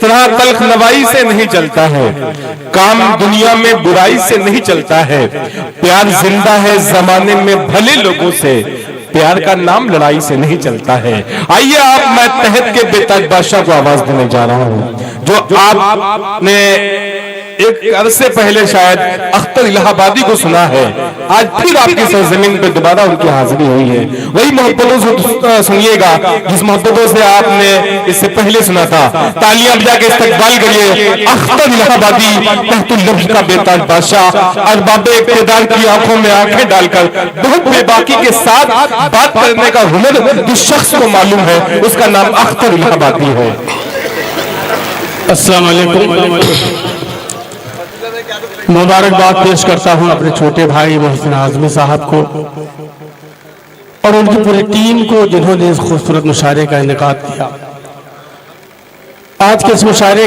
तरह तल्ख नवाई से नहीं चलता है, काम दुनिया में बुराई से नहीं चलता है। प्यार जिंदा है जमाने में भले लोगों से, प्यार का नाम लड़ाई से नहीं चलता है। आइए आप मैं तहत के बेताज बादशाह को आवाज देने जा रहा हूं, जो आपने एक अरसे पहले शायद अख्तर इलाहाबादी को सुना है। आज फिर आपकी सरजमीन पे दोबारा उनकी हाजिरी हुई है। वही मोहब्बतों से सुनिएगा जिस मोहब्बतों से आपने इससे पहले सुना था। तालियां बजा के इस्तकबाल करिए अख्तर इलाहाबादी, तहतुल लफ्ज का बेताज बादशाह, अरबाब इक़्तिदार की आंखों में आंखें डालकर बहुत बेबाकी के साथ बात करने का हुनर जिस शख्स को मालूम है उसका नाम अख्तर इलाहाबादी है। अस्सलाम वालेकुम। मुबारकबाद पेश करता हूं अपने छोटे भाई मोहसिन आजमी साहब को और उनकी पूरी टीम को जिन्होंने इस खूबसूरत मुशायरे का इनेकाद किया। आज के इस मुशायरे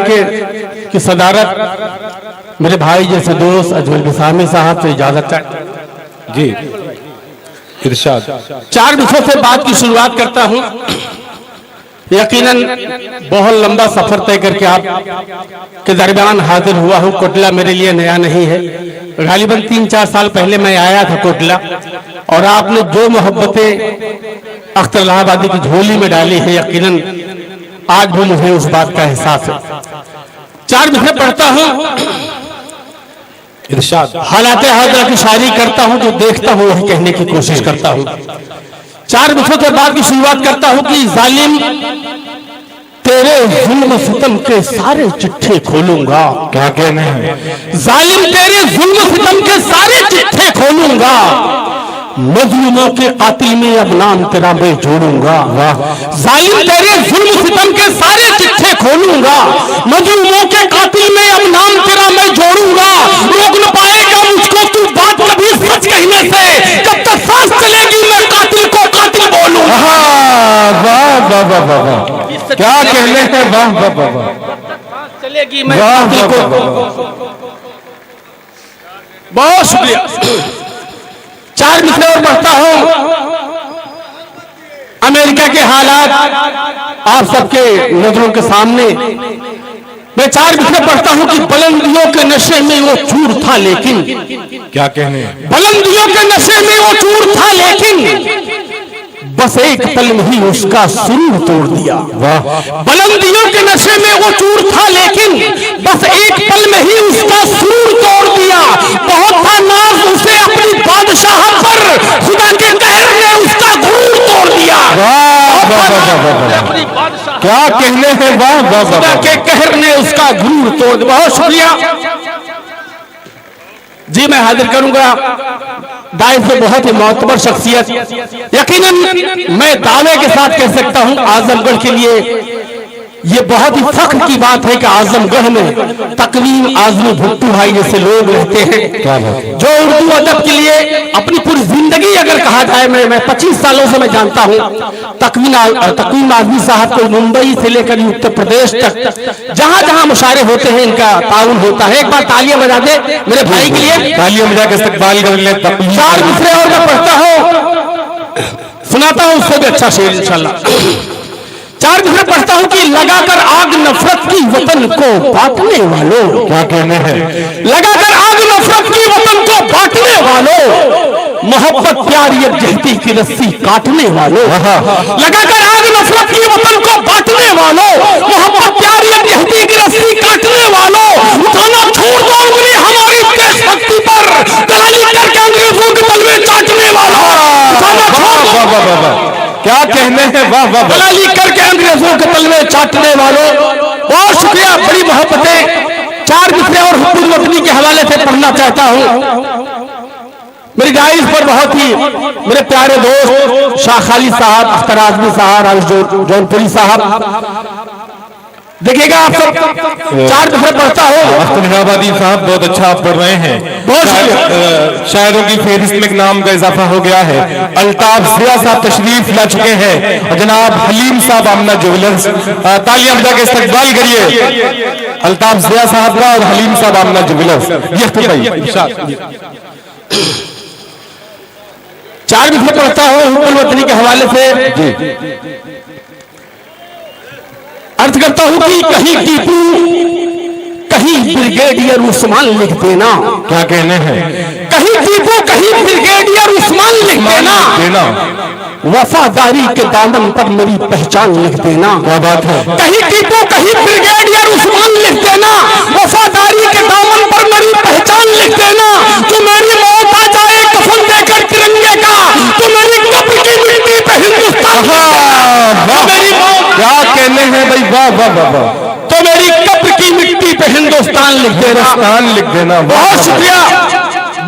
की सदारत मेरे भाई जैसे दोस्त अजमल बिसामी साहब से इजाजत है जी। इरशाद। 4 विषयों से बात की शुरुआत करता हूं। यकीनन बहुत लंबा सफर तय करके आप के दरमियान हाजिर हुआ हूँ। कोटला मेरे लिए नया नहीं है। गालिबन 3-4 साल पहले मैं आया था कोटला और आपने जो मोहब्बतें अख्तर इलाहाबादी की झोली में डाली है, यकीनन आज भी मुझे उस बात का एहसास है। 4 विषय पढ़ता हूँ, इरशाद। हालात हाजरा की शायरी करता हूँ, जो देखता हूँ वही कहने की कोशिश करता हूँ। 4 विषयों के बाद की शुरुआत करता हूँ कि जालिम तेरे जुल्म सितम के सारे चिट्ठे खोलूंगा। क्या कहना है? जालिम तेरे जुल्म सितम के सारे चिट्ठे खोलूंगा, मजलूमों के कातिल में अब नाम तेरा मैं जोड़ूंगा। जालिम तेरे जुल्म सितम के सारे चिट्ठे खोलूंगा, मजलूमों के कातिल में अब नाम तेरा मैं जोड़ूंगा। रोक न पाएगा मुझको तू बात कभी सच कहने से, जब तक सांस चलेगी मैं कातिल को कातिल बोलूंगा। वाह वाह वाह वाह वाह, क्या कहने हैं? वाह वाह वाह वाह, चलेगी मैं कातिल को। बहुत शुक्रिया। 4 विषय और बढ़ता हूं। अमेरिका के हालात आप सबके नजरों के सामने। मैं 4 विषय पढ़ता हूं कि बुलंदियों के नशे में वो चूर था लेकिन, क्या कहने? बुलंदियों के नशे में वो चूर था लेकिन बस एक पल में ही उसका सुरूर तोड़ दिया। बुलंदियों के नशे में वो चूर था लेकिन बस एक पल में ही उसका सुरूर तोड़ दिया। बहुत था नाज उसे अपनी बादशाह पर, खुदा के कहर ने उसका गुरूर तोड़ दिया। क्या कहने हैं? वाह वाह, खुदा के कहर ने उसका गुरूर तोड़ दिया। बहुत शुक्रिया जी। मैं हाजिर करूंगा दाइफ से बहुत ही मोहतबर शख्सियत। यकीनन मैं दावे के साथ कह सकता हूं आजमगढ़ के लिए ये बहुत ही फख्र की बात है कि आजमगढ़ में तकवीम आजमी भुट्टू भाई जैसे लोग रहते हैं जो उर्दू अदब के लिए अपनी पूरी जिंदगी अगर कहा जाए, मैं 25 सालों से मैं जानता हूं तकवीम आजमी साहब को मुंबई से लेकर उत्तर प्रदेश तक जहां जहां मुशायरे होते हैं इनका ताउन होता है। एक बार तालियां बजा दे मेरे भाई के लिए, तालियां बजा के इस्तकबाल कर ले। 4 दूसरे और मैं पढ़ता हूं, सुनाता हूं उससे भी अच्छा शेर इंशाल्लाह। 4 दूसरे पढ़ता हूं कि लगाकर आग नफरत की वतन को बांटने वालों। क्या कहने हैं? लगाकर आग नफरत की वतन को बांटने वालों, मोहब्बत प्यार यकजहती की रस्सी काटने वालों। लगाकर आग नफरत की वतन को बांटने वालों, मोहब्बत प्यार यकजहती की रस्सी काटने वालों, उठाना छोड़ दो उंगली हमारी देशभक्ति पर, दलाली करके अंग्रेजों के तलवे चाटने वालों। उठाना छोड़ दो। क्या कहने हैं? वाह वाह, दलाली करके अंग्रेजों के तलवे चाटने वालों। बहुत शुक्रिया, बड़ी मोहब्बतें। 4 विषय और हुकूमत वतनी के हवाले से पढ़ना चाहता हूं। मेरी जायज पर बहुत ही मेरे प्यारे दोस्त शाह खालिद साहब, अख्तर आजमी साहब, जौनपुरी साहब, देखिएगा आप सब 4 दफे पढ़ता हो। अख्तर इलाहाबादी साहब बहुत अच्छा आप पढ़ रहे हैं। बहुत शायरों की फहरिस्त में एक नाम का इजाफा हो गया है। अल्ताफ जिया साहब तशरीफ ला चुके हैं और जनाब हलीम साहब आमना ज्वेलर्स, तालियां बजा के इस्तकबाल करिए अल्ताफ जिया साहब का और हलीम साहब आमना ज्वेलर्स। ये 4 दफे पढ़ता हो हुकुल वतनी के हवाले से। अर्ज करता हूं कि कहीं टीपू कहीं ब्रिगेडियर उस्मान लिख देना। क्या कहने हैं? कहीं टीपू कहीं ब्रिगेडियर उस्मान लिख देना। वफादारी के दामन पर मेरी पहचान लिख देना। क्या बात है? कहीं टीपू कहीं ब्रिगेडियर उस्मान लिख देना। वफादारी के दामन पर मेरी पहचान लिख देना। तो मेरी मौत आ जाए कफन देकर तिरंगे का, तो मेरी कब्र की मिट्टी पे हिंदुस्तान। मेरी मौत क्या कहने हैं भाई? वाह वाह वाह वाह। तो मेरी कब्र की मिट्टी पे हिंदुस्तान लिख देना। हिंदुस्तान लिख देना। बहुत शुक्रिया,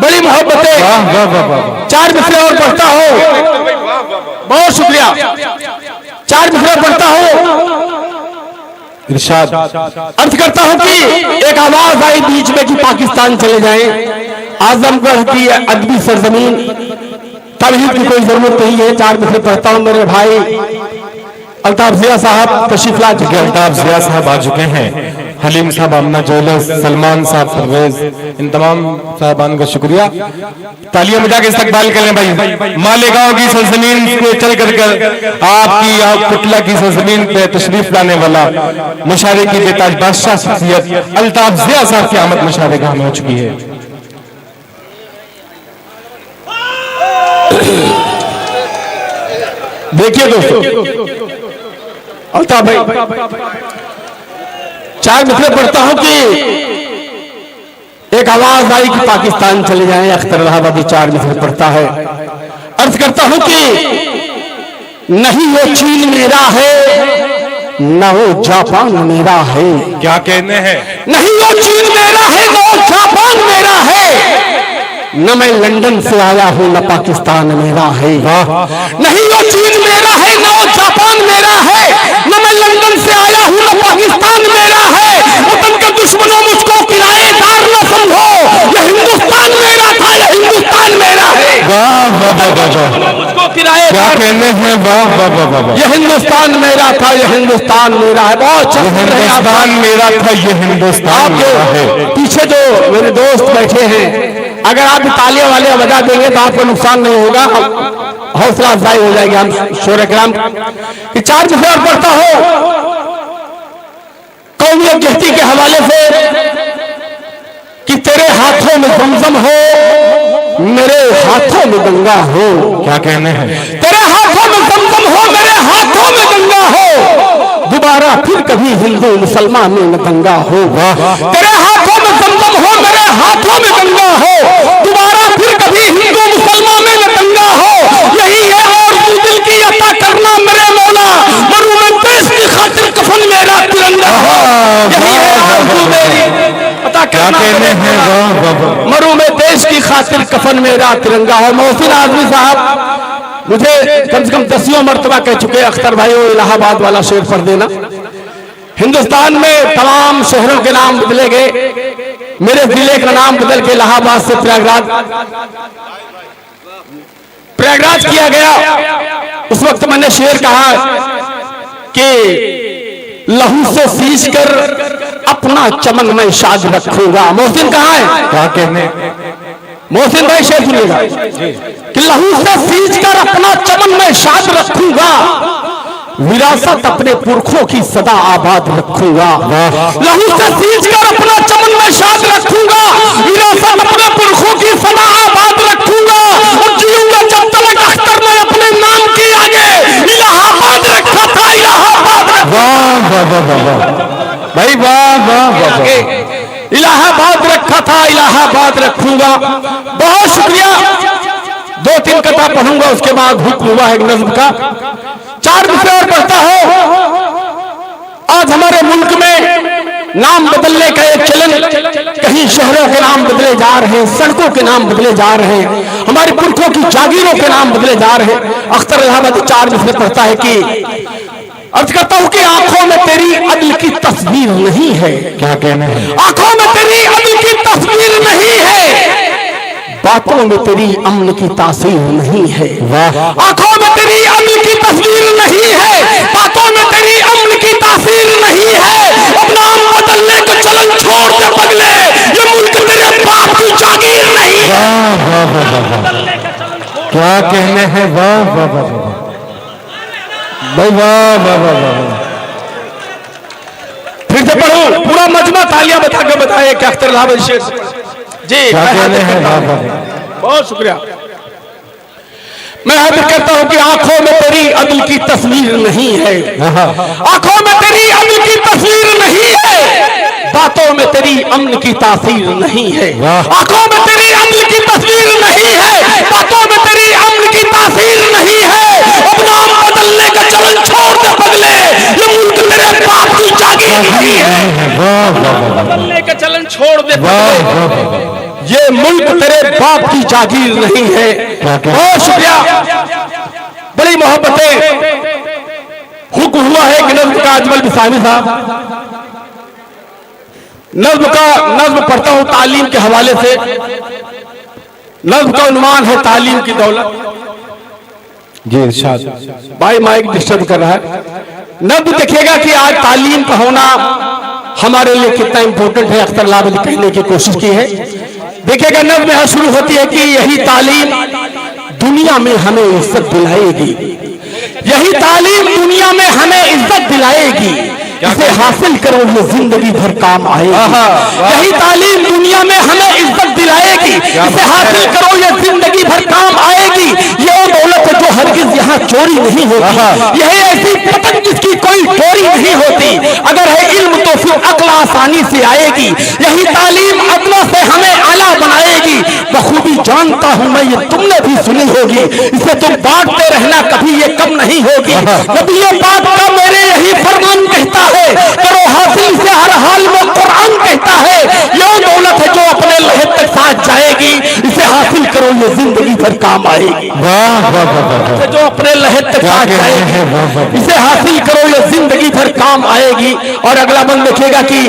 बड़ी मोहब्बतें। वाह वाह वाह वाह। 4 मिसरे और पढ़ता हूं। बहुत शुक्रिया। 4 मिसरे पढ़ता हूं। इरशाद। अर्थ करता हूं कि एक आवाज आई बीच में कि पाकिस्तान चले जाएं। आजमगढ़ की अदबी सरजमीन, तवहीद की कोई जरूरत नहीं है। 4 मिसरे पढ़ता हूं। मेरे भाई अल्ताफ जिया साहब तशरीफ ला चुके हैं। अल्ताफ जिया साहब आ चुके हैं। हलीम साहब, आमना जोलस, सलमान साहब, परवेज, इन तमाम साहबान का शुक्रिया। तालियां बजा के इस्तकबाल करें भाई। मालेगांव की सरजमीन पे चल कर आपकी कुटला की सरजमीन पे तशरीफ लाने वाला मुशारे की बेताज बादशाह शख्सियत अल्ताफ जिया साहब की आमद मुशारे गाह में हो चुकी है। देखिए दोस्तों, अल्ताफ भाई 4 मिसरे पढ़ता हूं कि एक आवाज आई कि पाकिस्तान चले जाएं। अख्तर इलाहाबादी 4 मिसरे पढ़ता है। अर्ज करता हूं कि नहीं वो चीन मेरा है, न वो जापान मेरा है। क्या कहने हैं? नहीं वो चीन मेरा है, न वो जापान मेरा है। न मैं लंदन से आया हूं, न पाकिस्तान मेरा है। नहीं वो चीन मेरा है, न वो जापान मेरा है। न मैं लंदन से आया हूं, न पाकिस्तान मेरा है। वतन के दुश्मनों मुझको किराएदार न समझो, ये हिंदुस्तान मेरा था, ये हिंदुस्तान मेरा है। वाह वाह वाह वाह। मुझको किराएदार क्या कहने हैं? वाह वाह वाह वाह। ये हिंदुस्तान मेरा था, ये हिंदुस्तान मेरा है। बहुत हिंदुस्तान मेरा था, ये हिंदुस्तान मेरा है। पीछे जो मेरे दोस्त बैठे हैं, अगर आप तालियां वाले बजा देंगे तो आपको नुकसान नहीं होगा, हौसला अफजाई हो जाएगी। हम शोर कराम कि 4 मिसरे और पढ़ता हो। कौमियत जहती के हवाले से कि तेरे हाथों में जमजम हो, मेरे हाथों में गंगा हो। क्या कहने हैं? तेरे हाथों में जमजम हो, मेरे हाथों में गंगा हो। दोबारा फिर कभी हिंदू मुसलमान में न दंगा हो। तेरे हाथों में जमजम हो, मेरे हाथों में गंगा हो। दोबारा फिर कभी हिंदू मुसलमान में न दंगा हो। यही है और तू दिल की अता करना मेरे मौला, मरूं मैं देश की खातिर कफन मेरा तिरंगा हो। यही है और तू मेरी अता करना मेरे मौला, मरूं मैं देश की खातिर कफन मेरा तिरंगा हो। मोहसिन आजमी साहब मुझे कम से कम 10 मरतबा कह चुके अख्तर भाई वो इलाहाबाद वाला शेर पढ़ देना। हिंदुस्तान में तमाम शहरों के नाम बदले गए। मेरे जिले का नाम बदल के इलाहाबाद से प्रयागराज किया गया। उस वक्त मैंने शेर कहा कि लहू से सींच कर अपना चमन में शाद रखूंगा। मोहसिन कहाँ है? क्या कहने? मोहसिन भाई शेर सुनिएगा कि लहू से सींच कर अपना चमन में शाद रखूंगा, विरासत अपने पुरखों की सदा आबाद रखूंगा। लहू से सींच कर अपना चमन में शाद रखूंगा, विरासत अपने पुरखों की सदा आबाद रखूंगा। और जीऊंगा जब तक अख्तर मैं अपने नाम के आगे इलाहाबाद रखा था, इलाहाबाद। वाह वाह वाह वाह भाई, वाह वाह वाह। इलाहाबाद रखा था, इलाहाबाद रखूंगा। बहुत शुक्रिया। 2-3 कथा पढ़ूंगा, उसके बाद हुक्म हुआ है नज्म का। 4 मिसरे और पढ़ता हो। आज हमारे मुल्क में नाम बदलने का एक चलन, कहीं शहरों के नाम बदले जा रहे हैं, सड़कों के नाम बदले जा रहे हैं, हमारे पुरखों की जागीरों के नाम बदले जा रहे हैं। अख्तर इलाहाबादी 4 मिसरे पढ़ता है कि अर्ज करता हूं कि आंखों में तेरी अदल की तस्वीर नहीं है। क्या कहने हैं? आंखों में तेरी अदल की तस्वीर नहीं है, बातों में तेरी अमन की तासीर नहीं है। आंखों में तेरी अमन की तस्वीर नहीं है, बातों में तेरी अमन की तासीर नहीं है। अब नाम बदलने का चलन छोड़ दे पगले, ये मुल्क तेरे बाप की जागीर नहीं है। वाह वाह वाह। क्या कहने हैं? वाह वाह वाह भाई, वाह वाह वाह वाह। से पढ़ूं, पूरा मजमा तालियां बता के बताए कि अख्तर इलाहाबादी शेख जी। बहुत शुक्रिया। मैं अर्ज करता हूं कि आंखों में तेरी अदल की तस्वीर नहीं है, आंखों में तेरी अदल की तस्वीर नहीं है, बातों में तेरी अमन की तासीर नहीं है। आंखों में तेरी अमन की तस्वीर नहीं है, बातों में तेरी अमन की तासीर नहीं है। अब नाम बदलने का चलन छोड़ दे पगले, ये मुल्क तेरे बाप की जागीर नहीं है। बदलने का चलन छोड़ दे पगले, ये मुल्क तेरे बाप की जागीर नहीं है। बहुत शुक्रिया, बड़ी मोहब्बतें। हुक्म हुआ है कि नज़्म का अजमल बिसामी साहब, नज़्म पढ़ता हूं तालीम के हवाले से। नज़्म का उन्वान है तालीम की दौलत। जी इरशाद। भाई माइक डिस्टर्ब कर रहा है। नज़्म देखिएगा कि आज तालीम का होना हमारे लिए कितना इंपॉर्टेंट है, अख्तर इलाहाबादी कहने की कोशिश की है। देखिएगा नज़्म यहाँ शुरू होती है कि यही तालीम दुनिया में हमें इज्जत दिलाएगी, यही तालीम दुनिया में हमें इज्जत दिलाएगी, इसे हासिल करो ये जिंदगी भर काम आएगी। यही तालीम दुनिया में हमें इज्जत दिलाएगी, इसे हासिल करो ये जिंदगी भर काम आएगी। ये दौलत है जो हरगिज यहाँ चोरी नहीं होती, यही ऐसी पतंग जिसकी कोई डोरी नहीं होती। अगर है इल्म तो फिर अक्ल आसानी से आएगी, यही तालीम अदना से हमें आला बनाएगी। बखूबी जानता हूं मैं ये तुमने भी सुनी होगी, इसे तुम बांटते रहना कभी ये कम नहीं होगी। नबी पाक का मेरे यही फरमान कहता है, करो हासिल से हर हाल में कुरान कहता है। ये दौलत है जो अपने लहद तक साथ जाएगी, इसे हासिल करो ये जिंदगी भर काम आएगी। जो अपने लहद तक साथ जाएगी, इसे हासिल करो ये जिंदगी भर काम आएगी। और अगला बंद देखेगा कि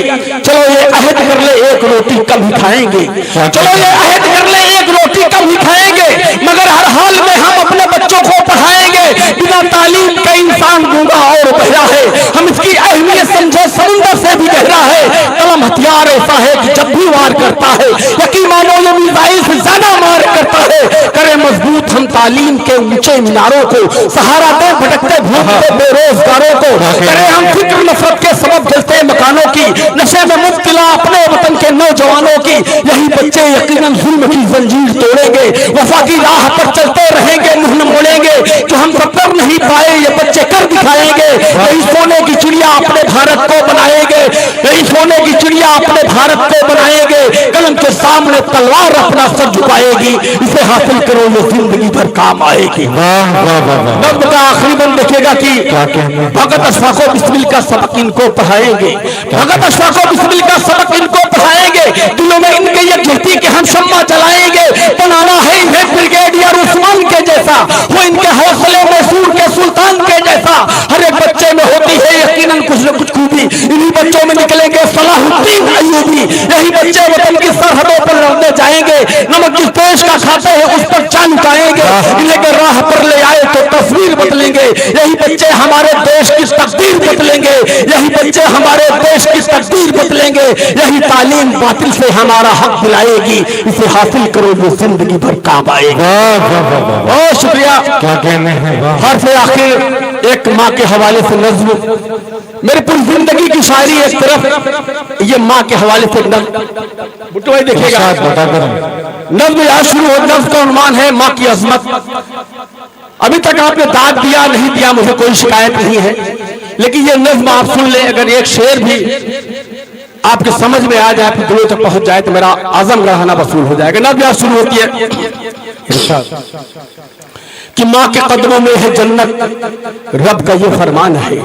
चलो ये अहद कर ले एक रोटी कम ही खाएंगे, चलो ये अहद कर ले एक रोटी कम ही खाएंगे, मगर हर हाल में हम अपने बच्चों को पढ़ाएंगे। बिना तालीम का इंसान गूंगा और बहरा है, हम इसकी अहमियत समझे समुंदर से भी गहरा है। कलम हथियार ऐसा है कि जब भी वार करता है यकीन मानो ये मिसाइल से ज्यादा मार करता है। करे मजबूत हम तालीम के ऊंचे मीनारों को, सहारा दे भटकते भूखते बेरोजगारों को। करे हम फिक्र नफरत के सबब जलते मकानों की, नशे में मुब्तला अपने वतन के नौजवानों की। यही बच्चे यकीनन जुल्म की जंजीर तोड़ेंगे, वफा की राह पर चलते रहेंगे, मुंह न मोड़ेंगे। जो हम सब कर नहीं पाए ये बच्चे कर दिखाएंगे। यही सोने की चिड़िया अपने भारत को बनाएंगे, यही सोने की चिड़िया अपने भारत को बनाएंगे। कलम के सामने तलवार अपना सर झुकाएगी, इसे हासिल करो ये जिंदगी भर काम आएगी। नब्ब का आखिरी बंद देखेगा कि भगत अशफाक बिस्मिल का सबक इनको पढ़ाएंगे, भगत अशफाक बिस्मिल का सबक इनको पढ़ाएंगे। दिलों में इनके ये कहती कि हम शम्मा जलाएंगे, बनाना है इन्हें ब्रिगेडियर उस्मान के जैसा, वो इनके हौसले मैसूर के सुल्तान के जैसा। हर एक बच्चे में होती है यकीनन कुछ न कुछ खूबी, इन्हीं बच्चों में निकलेंगे सलाहुद्दीन अय्यूबी। यही बच्चे वतन की सरहदों पर लड़ने जाएंगे, नमक जिस देश का खाते हैं उस पर जान उठाएंगे। इन्हें के राह पर ले आए तो तस्वीर बदलेंगे, यही बच्चे हमारे देश की तकदीर बदलेंगे, यही बच्चे हमारे देश की तकदीर बदलेंगे। यही तालीम बातिल से हमारा हक दिलाएगी, इसे हासिल करो जो जिंदगी भर काम आएगा। बहुत शुक्रिया। क्या कहने हैं। हर से आखिर एक माँ के हवाले से नज्म, मेरी पूरी जिंदगी की शायरी एक तरफ, ये माँ के हवाले से नज्म। बुट्टू भाई देखिएगा, नज्म यहाँ शुरू हो। नज्म का उन्वान है माँ की अजमत। अभी तक आपने दाद दिया नहीं दिया मुझे कोई शिकायत नहीं है, लेकिन ये नज्म आप सुन ले, अगर एक शेर भी आपके समझ में आ जाए, फिर दिलों तक पहुंच जाए तो मेरा आजम रहना वसूल हो जाएगा। नज्म यहाँ शुरू होती है कि माँ के कदमों में है जन्नत, रब का ये फरमान है।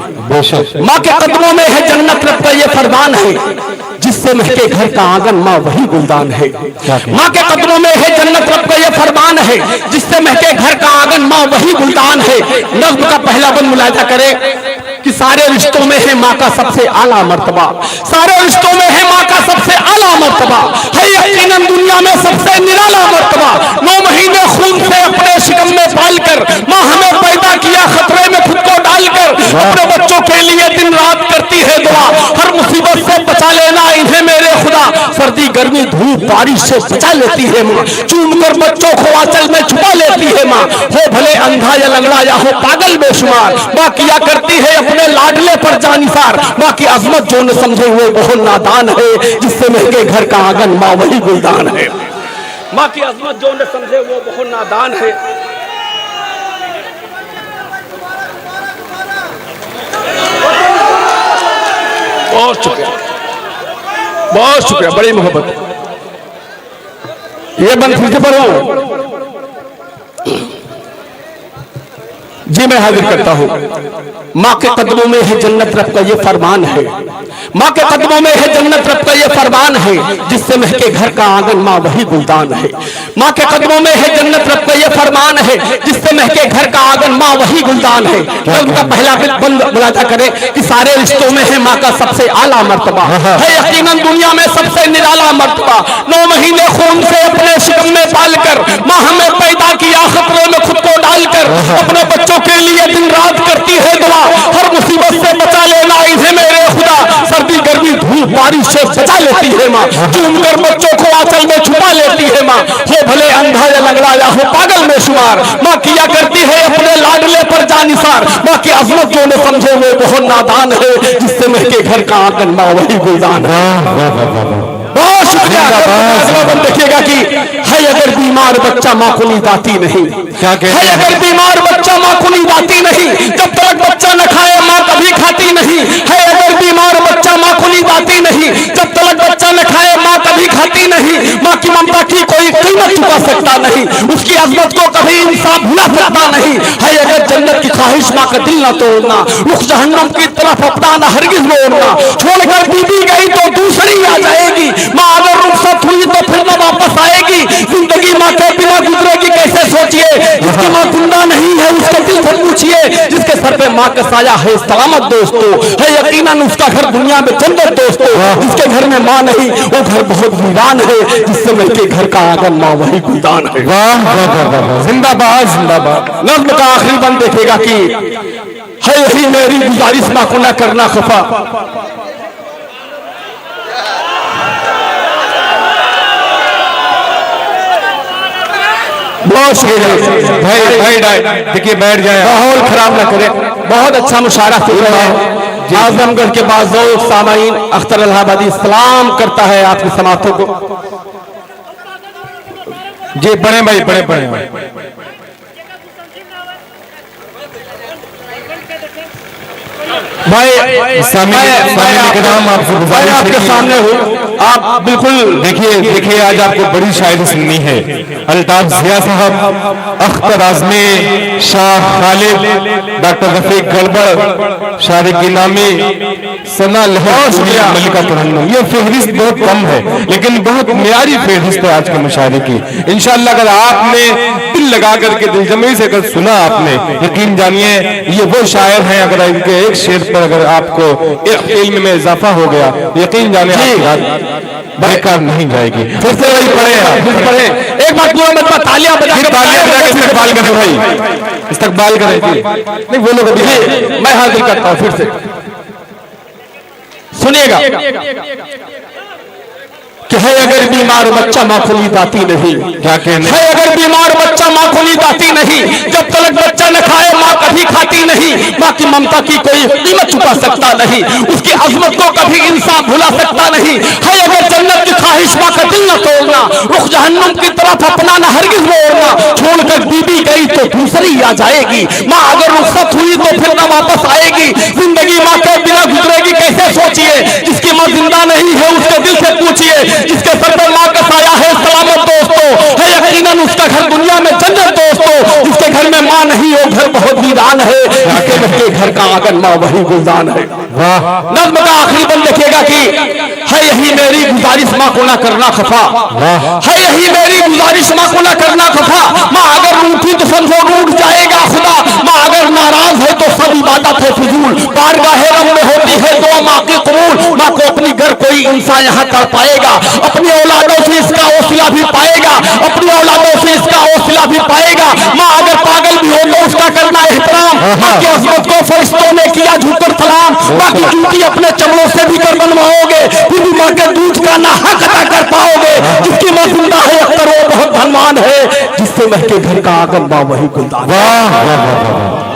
माँ के कदमों में है जन्नत, रब का ये फरमान है। जिससे महके घर का आंगन माँ वही गुलदान है। माँ के कदमों में है जन्नत, रब का ये फरमान है। जिससे महके घर का आंगन माँ वही गुलदान है। नज़्म का पहला बंद मुलाजा करे कि सारे रिश्तों में है माँ का सबसे आला मर्तबा, सारे रिश्तों में है माँ का सबसे आला मर्तबा, है यकीनन दुनिया में सबसे निराला मर्तबा। 9 महीने खून से अपने शिकम में पालकर माँ हमें पैदा किया, खतरे में खुद को डालकर अपने बच्चों के लिए दिन रात करती है दुआ। हर मुसीबत से बचा लेना इन्हें मेरे खुदा, सर्दी गर्मी धूप धूप बारिश से बचा लेती है माँ, चूम कर बच्चों को आंचल में छुपा लेती है माँ, हो भले अंधा या लंगड़ा या हो पागल बेशुमार, माँ किया करती है अपने लाडले पर जानिसार। माँ की अजमत जो न समझे वो बहुत नादान है, जिससे महके घर का आंगन माँ वही गुलदान है। माँ की अजमत जो न समझे वो बहुत नादान है। बहुत शुक्रिया, बहुत शुक्रिया, बड़ी मोहब्बत। ये बंद फिर से पढ़ो जी, मैं हाजिर करता हूँ। माँ के कदमों में है जन्नत रब का ये फरमान है, माँ के कदमों में है जन्नत रब का ये फरमान है, जिससे महके घर का आंगन माँ वही गुलदान है। माँ के कदमों में है जन्नत रब का ये फरमान है, जिससे महके घर का आंगन माँ वही गुलदान है। उनका पहला बंद मुलाजा करें कि सारे रिश्तों में है माँ का सबसे आला मर्तबा है, यकीनन दुनिया में सबसे निराला मर्तबा। 9 महीने खून से अपने शिकम में पालकर माँ हमें पैदा किया, खतरे में खुद को डालकर अपने बच्चों के लिए दिन रात करती है दुआ, हर मुसीबत से बचा लेना इन्हें मेरे खुदा, सर्दी गर्मी धूप बारिश से बचा लेती है माँ, चूम कर बच्चों को आंचल में छुपा लेती है माँ, हो भले अंधा या लंगड़ा या हो पागल में शुमार, माँ किया करती है अपने लाडले पर जानिसार। माँ की अजमत जो न समझे वो बहुत नादान है, जिससे महके घर का आंगन माँ वही गुलदान है। बहुत शुक्रिया। देखिएगा कि है अगर बीमार बच्चा माँ को नींद आती नहीं, है अगर बीमार बच्चा माँ को नींद आती नहीं, जब तक बच्चा न खाए माँ कभी खाती नहीं, है अगर बीमार बच्चा माँ को नींद आती नहीं, जब तक बच्चा न खाए माँ कभी खाती नहीं। माँ की ममता की कोई कीमत चुका सकता नहीं, उसकी अजमत को कभी इंसान भुला सकता नहीं। है अगर जन्नत की ख्वाहिश माँ का दिल न तोड़ना, रुख जहन्नम की तरफ अपना न हरगिज मोड़ना, छोड़कर बीबी गई तो दूसरी आ जाएगी, माँ अगर रुखसत हुई तो फिर न वापस आएगी। जिंदगी माँ के बिना गुजरेगी कैसे सोचिए, जिसकी माँ जिंदा नहीं है उसके दिल से पूछिए, जिसके सर पे माँ का साया है सलामत दोस्तों, है यकीनन उसका घर दुनिया में जन्नत दोस्तों। जिसके घर में माँ नहीं वो घर बहुत वीरान है, जिससे महके घर का आंगन माँ वही गुलदान है। जिंदाबाद जिंदाबाद। नज़्म का आखिरी बंद देखेगा कि है यही मेरी गुजारिश माँ को न करना खफा, बहुत भाई देखिए बैठ जाए, माहौल खराब ना करे। बहुत अच्छा मुशायरा सुन रहे हैं। आजमगढ़ के बाज़ौक़ सामाईन अख्तर इलाहाबादी सलाम करता है आपकी समातों को। जी बड़े भाई बड़े भाई आपके सामने हूँ, आप बिल्कुल देखिए आज आपको बड़ी शायरी सुननी है। अल्ताफ जिया साहब, अख्तर आज़मी, शाह खालिद, डॉक्टर रफीक गड़बड़, शारिक गिनामी, सना लहर, मलिका तरन्नुम। ये फहरिस्त बहुत कम है लेकिन बहुत म्यारी फहरिस्त है आज के मुशायरे की। इंशाअल्लाह अगर आपने दिल लगा करके दिलजमी से अगर सुना आपने, यकीन जानिए ये वो शायर हैं, अगर इनके एक शेर पर अगर आपको इल्म में इजाफा हो गया, यकीन जाने बेकार नहीं जाएगी। फिर से वही पढ़े एक बात तालियां बजा के इस्तकबाल करें भाई, इस्तकबाल करें जी। नहीं वो लोग मैं हाजिर करता हूँ फिर से, सुनिएगा कि है अगर बीमार बच्चा माँ को नींद आती नहीं, क्या कहने, है अगर बीमार बच्चा माँ को नींद आती नहीं, जब तक बच्चा न खाए माँ कभी खाती नहीं। माँ की ममता की कोई कीमत चुका सकता नहीं, उसकी अजमत को कभी इंसान भुला सकता नहीं। है अगर जन्नत की ख्वाहिश माँ का दिल न तोड़ना, रुख जहन्नम की तरफ अपना न हरगिज मोड़ना, छोड़कर बीबी गई तो दूसरी आ जाएगी। माँ अगर रुखसत हुई तो फिर न वापस आएगी। जिंदगी माँ के बिना गुजरेगी कैसे सोचिए, जिसकी माँ जिंदा नहीं है उसके दिल से पूछिए, जिसके सर पर माँ का साया है सलामत दोस्तों, है यकीनन उसका घर दुनिया में जन्नत दोस्तों। जिसके घर में माँ नहीं हो घर बहुत वीरान है, जिसके घर का आंगन माँ वही गुलदान है। नज़्म का आखिरी बंद देखिएगा कि है यही मेरी गुजारिश माँ को ना करना खफा, है यही मेरी गुजारिश माँ को ना करना खफा। माँ अगर रूठी तो समझो रूठ जाएगा खुदा, माँ अगर नाराज है तो सब इबादत है फिजूल। बारगाह रब में होती है दुआ माँ की कबूल। माँ को अपनी घर कोई इंसान यहाँ कर पाएगा, अपनी औलादों से इसका हौसला भी पाएगा, अपनी औलादों से इसका हौसला भी पाएगा। माँ अगर पागल भी हो तो उसका करना एहतराम, माँ की अज़मत को फरिश्तों ने किया झुककर सलाम। माँ की जूती अपने चमड़ों से भी कर बनवाओगे, फिर भी माँ के दूध का ना हक अदा कर पाओगे। जिसकी माँ जिंदा है अख्तर वो बहुत धनवान है, जिससे महके घर का आंगन बा वही गुलदान। वाह वाह वाह वाह।